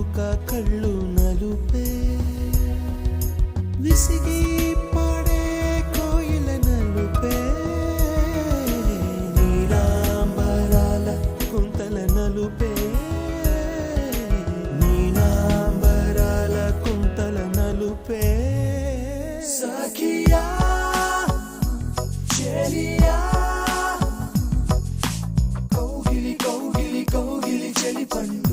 నాలుక కళ్ళు నలుపే విసిగి పడే కోయిల నలుపే నీలాంబరాల కుంతల నలుపే నీలాంబరాల కుంతల నలుపే సఖియా చెలియా కౌగిలి కౌగిలి కౌగిలి చెలి పండు